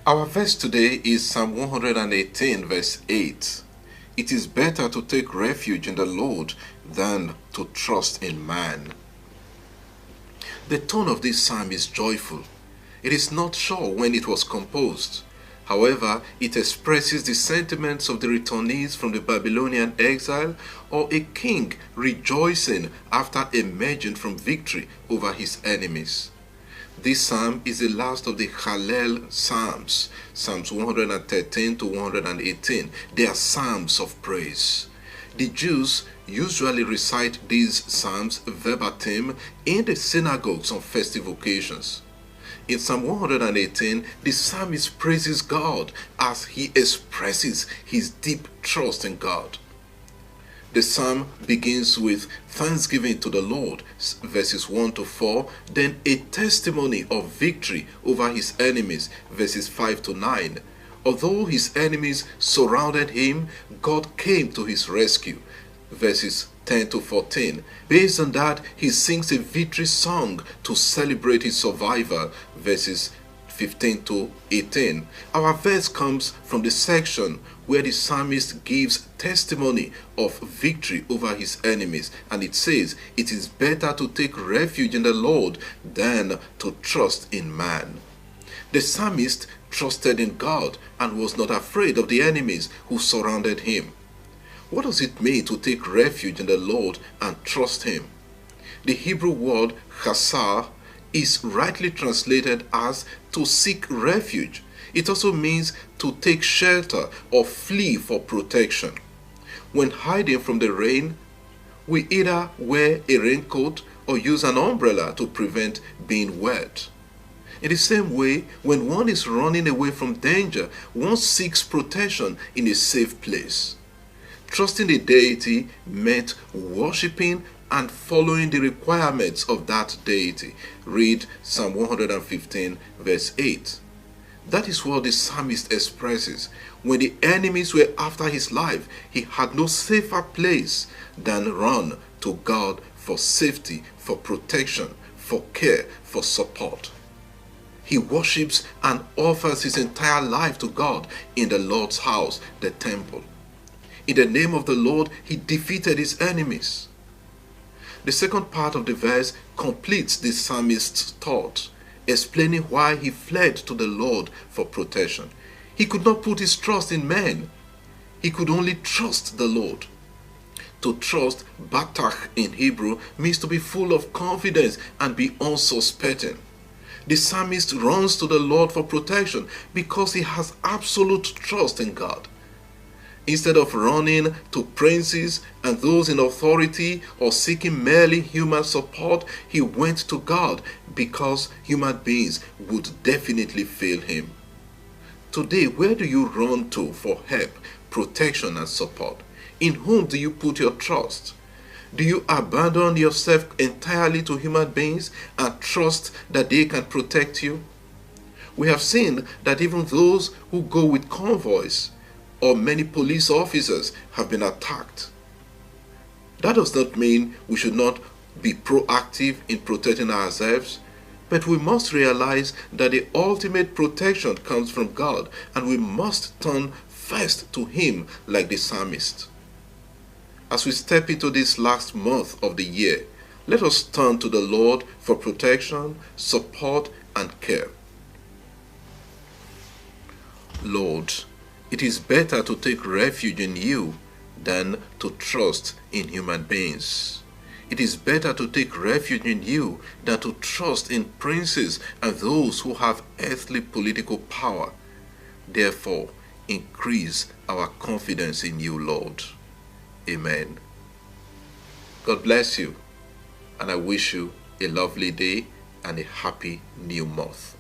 Our verse today is Psalm 118 verse 8. It is better to take refuge in the Lord than to trust in man. The tone of this psalm is joyful. It is not sure when it was composed. However, it expresses the sentiments of the returnees from the Babylonian exile or a king rejoicing after emerging from victory over his enemies. This psalm is the last of the Hallel Psalms, Psalms 113 to 118. They are psalms of praise. The Jews usually recite these psalms verbatim in the synagogues on festive occasions. In Psalm 118, the psalmist praises God as he expresses his deep trust in God. The psalm begins with thanksgiving to the Lord, verses 1 to 4, then a testimony of victory over his enemies, verses 5 to 9. Although his enemies surrounded him, God came to his rescue, verses 10 to 14. Based on that, he sings a victory song to celebrate his survival, verses 15 to 18. Our verse comes from the section where the psalmist gives testimony of victory over his enemies, and it says, "It is better to take refuge in the Lord than to trust in man." The psalmist trusted in God and was not afraid of the enemies who surrounded him. What does it mean to take refuge in the Lord and trust him? The Hebrew word chasar is rightly translated as to seek refuge. It also means to take shelter or flee for protection. When hiding from the rain, we either wear a raincoat or use an umbrella to prevent being wet. In the same way, when one is running away from danger, one seeks protection in a safe place. Trusting the deity meant worshipping and following the requirements of that deity. Read Psalm 115 verse 8. That is what the psalmist expresses. When the enemies were after his life, he had no safer place than run to God for safety, for protection, for care, for support. He worships and offers his entire life to God in the Lord's house, the temple. In the name of the Lord, he defeated his enemies. The second part of the verse completes the psalmist's thought, explaining why he fled to the Lord for protection. He could not put his trust in men. He could only trust the Lord. To trust, batach in Hebrew, means to be full of confidence and be unsuspecting. The psalmist runs to the Lord for protection because he has absolute trust in God. Instead of running to princes and those in authority or seeking merely human support, he went to God because human beings would definitely fail him. Today, where do you run to for help, protection, and support? In whom do you put your trust? Do you abandon yourself entirely to human beings and trust that they can protect you? We have seen that even those who go with convoys or many police officers have been attacked. That does not mean we should not be proactive in protecting ourselves, but we must realize that the ultimate protection comes from God, and we must turn first to him like the psalmist. As we step into this last month of the year, let us turn to the Lord for protection, support, and care. Lord, it is better to take refuge in you than to trust in human beings. It is better to take refuge in you than to trust in princes and those who have earthly political power. Therefore, increase our confidence in you, Lord. Amen. God bless you, and I wish you a lovely day and a happy new month.